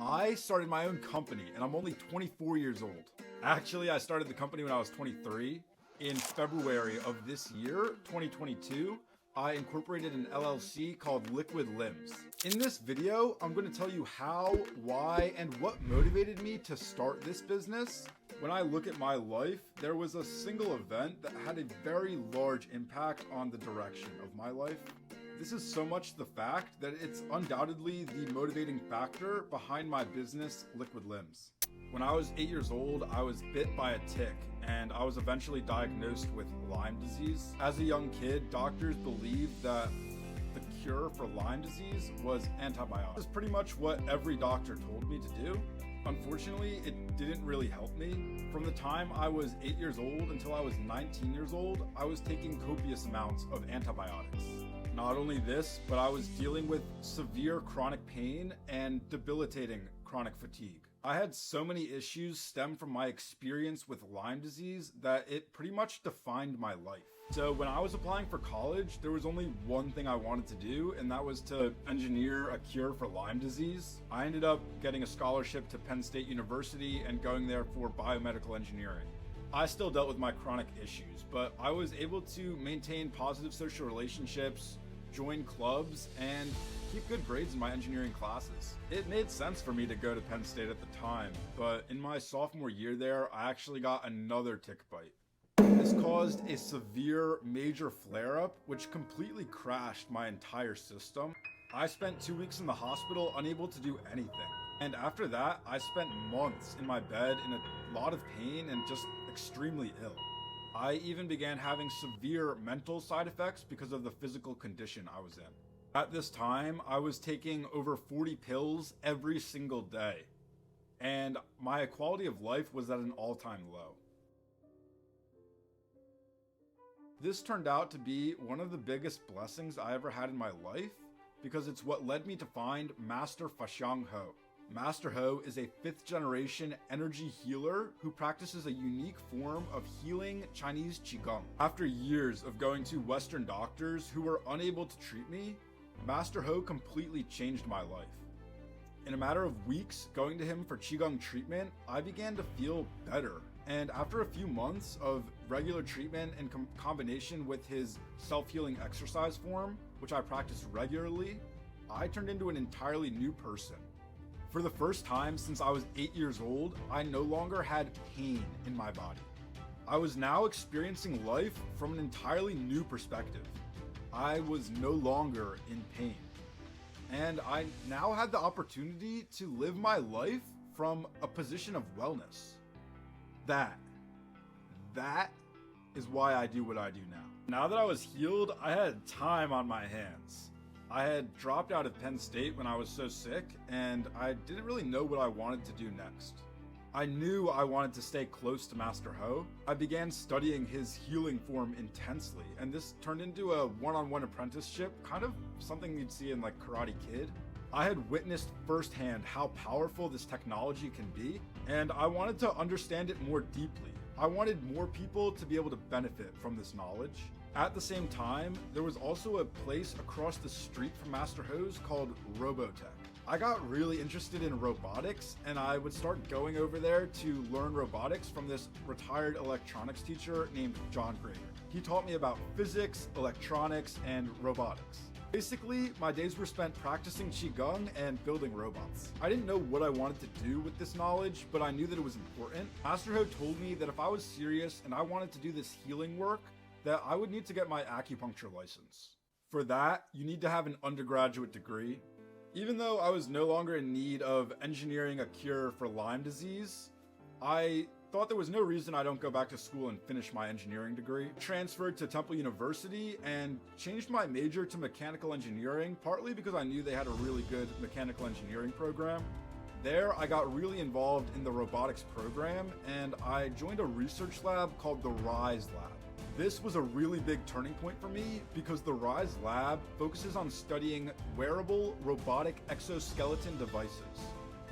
I started my own company and I'm only 24 years old. Actually, I started the company when I was 23. In February of this year, 2022, I incorporated an LLC called Liquid Limbs. In this video, I'm going to tell you how, why, and what motivated me to start this business. When I look at my life, there was a single event that had a very large impact on the direction of my life. This is so much the fact that it's undoubtedly the motivating factor behind my business, Liquid Limbs. When I was 8 years old, I was bit by a tick, and I was eventually diagnosed with Lyme disease. As a young kid, doctors believed that the cure for Lyme disease was antibiotics. This is pretty much what every doctor told me to do. Unfortunately, it didn't really help me. From the time I was 8 years old until I was 19 years old, I was taking copious amounts of antibiotics. Not only this, but I was dealing with severe chronic pain and debilitating chronic fatigue. I had so many issues stem from my experience with Lyme disease that it pretty much defined my life. So when I was applying for college, there was only one thing I wanted to do, and that was to engineer a cure for Lyme disease. I ended up getting a scholarship to Penn State University and going there for biomedical engineering. I still dealt with my chronic issues, but I was able to maintain positive social relationships, join clubs, and keep good grades in my engineering classes. It made sense for me to go to Penn State at the time, but in my sophomore year there, I actually got another tick bite. This caused a severe major flare-up, which completely crashed my entire system. I spent 2 weeks in the hospital, unable to do anything. And after that, I spent months in my bed in a lot of pain and just extremely ill. I even began having severe mental side effects because of the physical condition I was in. At this time, I was taking over 40 pills every single day, and my quality of life was at an all-time low. This turned out to be one of the biggest blessings I ever had in my life because it's what led me to find Master Fashang Ho. Master Ho is a 5th generation energy healer who practices a unique form of healing Chinese Qigong. After years of going to Western doctors who were unable to treat me, Master Ho completely changed my life. In a matter of weeks going to him for Qigong treatment, I began to feel better. And after a few months of regular treatment in combination with his self-healing exercise form, which I practiced regularly, I turned into an entirely new person. For the first time since I was 8 years old, I no longer had pain in my body. I was now experiencing life from an entirely new perspective. I was no longer in pain. And I now had the opportunity to live my life from a position of wellness. That is why I do what I do now. Now that I was healed, I had time on my hands. I had dropped out of Penn State when I was so sick, and I didn't really know what I wanted to do next. I knew I wanted to stay close to Master Ho. I began studying his healing form intensely, and this turned into a one-on-one apprenticeship, kind of something you'd see in like Karate Kid. I had witnessed firsthand how powerful this technology can be, and I wanted to understand it more deeply. I wanted more people to be able to benefit from this knowledge. At the same time, there was also a place across the street from Master Ho's called Robotech. I got really interested in robotics, and I would start going over there to learn robotics from this retired electronics teacher named John Grader. He taught me about physics, electronics, and robotics. Basically, my days were spent practicing Qigong and building robots. I didn't know what I wanted to do with this knowledge, but I knew that it was important. Master Ho told me that if I was serious and I wanted to do this healing work, that I would need to get my acupuncture license. For that, you need to have an undergraduate degree. Even though I was no longer in need of engineering a cure for Lyme disease, I thought there was no reason I don't go back to school and finish my engineering degree. Transferred to Temple University and changed my major to mechanical engineering, partly because I knew they had a really good mechanical engineering program. There, I got really involved in the robotics program, and I joined a research lab called the RISE Lab. This was a really big turning point for me because the RISE Lab focuses on studying wearable robotic exoskeleton devices.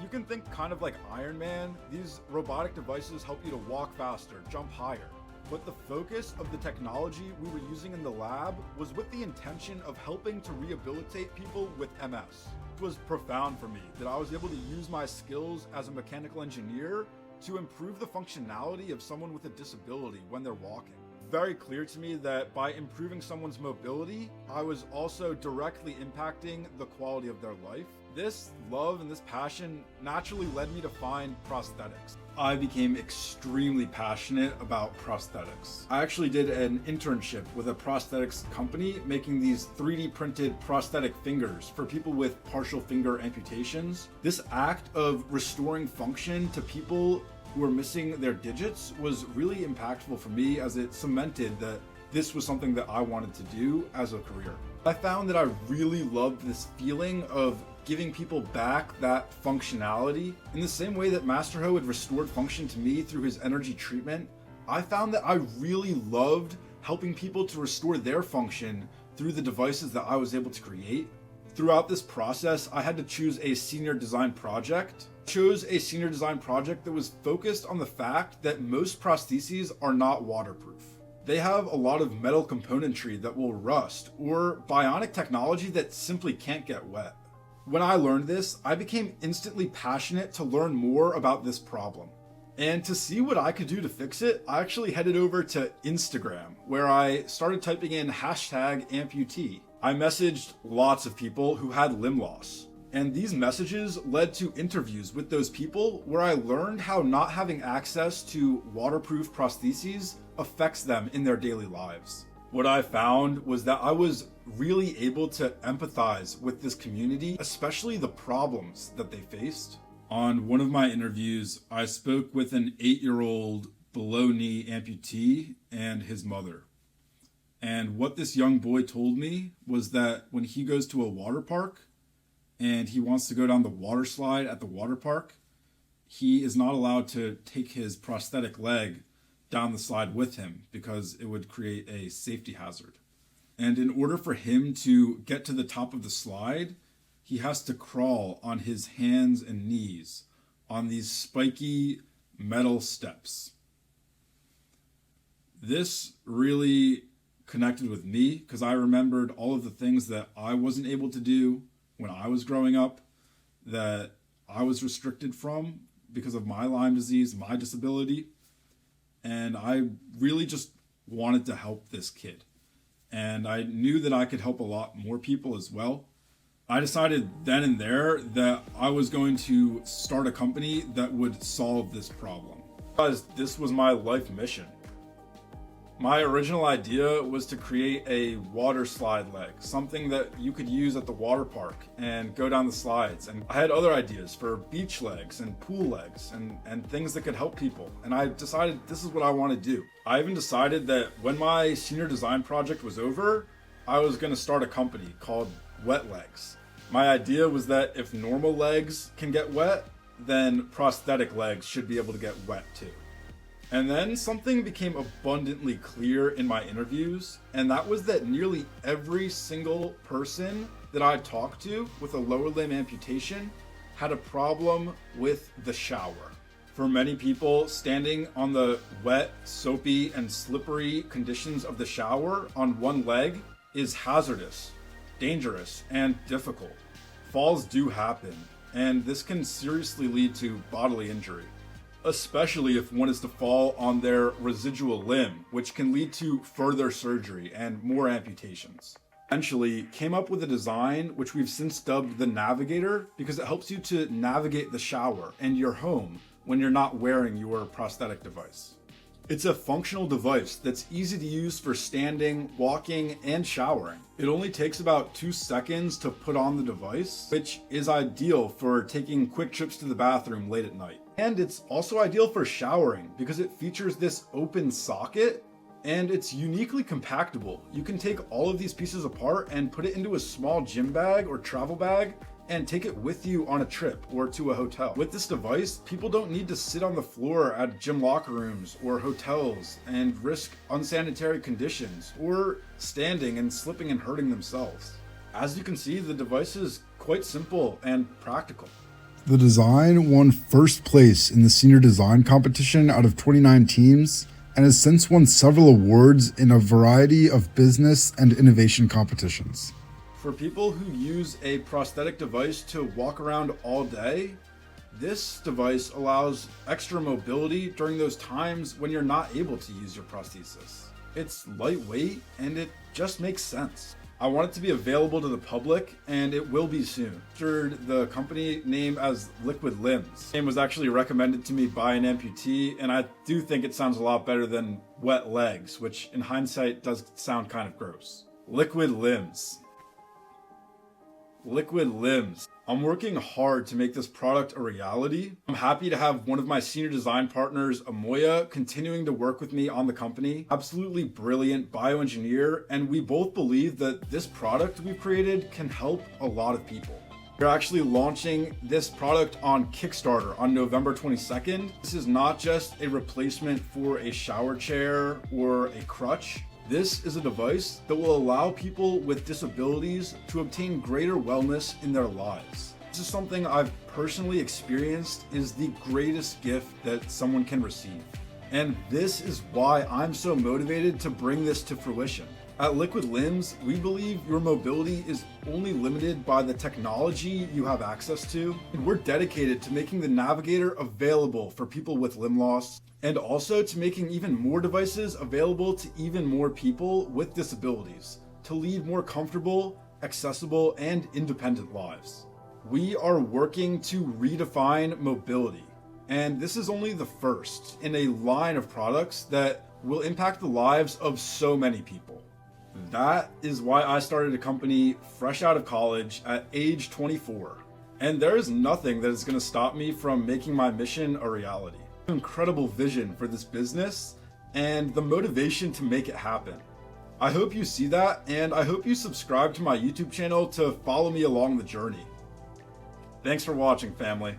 You can think kind of like Iron Man. These robotic devices help you to walk faster, jump higher. But the focus of the technology we were using in the lab was with the intention of helping to rehabilitate people with MS. was profound for me, that I was able to use my skills as a mechanical engineer to improve the functionality of someone with a disability when they're walking. Very clear to me that by improving someone's mobility, I was also directly impacting the quality of their life. This love and this passion naturally led me to find prosthetics. I became extremely passionate about prosthetics. I actually did an internship with a prosthetics company making these 3D printed prosthetic fingers for people with partial finger amputations. This act of restoring function to people who are missing their digits was really impactful for me, as it cemented that this was something that I wanted to do as a career. I found that I really loved this feeling of giving people back that functionality. In the same way that Master Ho had restored function to me through his energy treatment, I found that I really loved helping people to restore their function through the devices that I was able to create. Throughout this process, I had to choose a senior design project. I chose a senior design project that was focused on the fact that most prostheses are not waterproof. They have a lot of metal componentry that will rust, or bionic technology that simply can't get wet. When I learned this, I became instantly passionate to learn more about this problem. And to see what I could do to fix it, I actually headed over to Instagram, where I started typing in #amputee. I messaged lots of people who had limb loss. And these messages led to interviews with those people where I learned how not having access to waterproof prostheses affects them in their daily lives. What I found was that I was really able to empathize with this community, especially the problems that they faced. On one of my interviews, I spoke with an 8-year-old below-knee amputee and his mother. And what this young boy told me was that when he goes to a water park and he wants to go down the water slide at the water park, he is not allowed to take his prosthetic leg down the slide with him because it would create a safety hazard. And in order for him to get to the top of the slide, he has to crawl on his hands and knees on these spiky metal steps. This really connected with me because I remembered all of the things that I wasn't able to do when I was growing up, that I was restricted from because of my Lyme disease, my disability. And I really just wanted to help this kid. And I knew that I could help a lot more people as well. I decided then and there that I was going to start a company that would solve this problem, because this was my life mission. My original idea was to create a water slide leg, something that you could use at the water park and go down the slides. And I had other ideas for beach legs and pool legs and things that could help people. And I decided this is what I want to do. I even decided that when my senior design project was over, I was going to start a company called Wet Legs. My idea was that if normal legs can get wet, then prosthetic legs should be able to get wet too. And then something became abundantly clear in my interviews, and that was that nearly every single person that I talked to with a lower limb amputation had a problem with the shower. For many people, standing on the wet, soapy, and slippery conditions of the shower on one leg is hazardous, dangerous, and difficult. Falls do happen, and this can seriously lead to bodily injury, especially if one is to fall on their residual limb, which can lead to further surgery and more amputations. Eventually came up with a design which we've since dubbed the Navigator, because it helps you to navigate the shower and your home when you're not wearing your prosthetic device. It's a functional device that's easy to use for standing, walking, and showering. It only takes about 2 seconds to put on the device, which is ideal for taking quick trips to the bathroom late at night. And it's also ideal for showering because it features this open socket and it's uniquely compactable. You can take all of these pieces apart and put it into a small gym bag or travel bag and take it with you on a trip or to a hotel. With this device, people don't need to sit on the floor at gym locker rooms or hotels and risk unsanitary conditions or standing and slipping and hurting themselves. As you can see, the device is quite simple and practical. The design won first place in the senior design competition out of 29 teams and has since won several awards in a variety of business and innovation competitions. For people who use a prosthetic device to walk around all day, this device allows extra mobility during those times when you're not able to use your prosthesis. It's lightweight and it just makes sense. I want it to be available to the public, and it will be soon. Registered the company name as Liquid Limbs. The name was actually recommended to me by an amputee, and I do think it sounds a lot better than wet legs, which in hindsight does sound kind of gross. Liquid Limbs. Liquid Limbs. I'm working hard to make this product a reality. I'm happy to have one of my senior design partners, Amoya, continuing to work with me on the company. Absolutely brilliant bioengineer, and we both believe that this product we've created can help a lot of people. We're actually launching this product on Kickstarter on November 22nd. This is not just a replacement for a shower chair or a crutch. This is a device that will allow people with disabilities to obtain greater wellness in their lives. This is something I've personally experienced is the greatest gift that someone can receive. And this is why I'm so motivated to bring this to fruition. At Liquid Limbs, we believe your mobility is only limited by the technology you have access to. And we're dedicated to making the Navigator available for people with limb loss, and also to making even more devices available to even more people with disabilities to lead more comfortable, accessible, and independent lives. We are working to redefine mobility, and this is only the first in a line of products that will impact the lives of so many people. That is why I started a company fresh out of college at age 24. And there is nothing that is going to stop me from making my mission a reality. Incredible vision for this business and the motivation to make it happen. I hope you see that, and I hope you subscribe to my YouTube channel to follow me along the journey. Thanks for watching, family.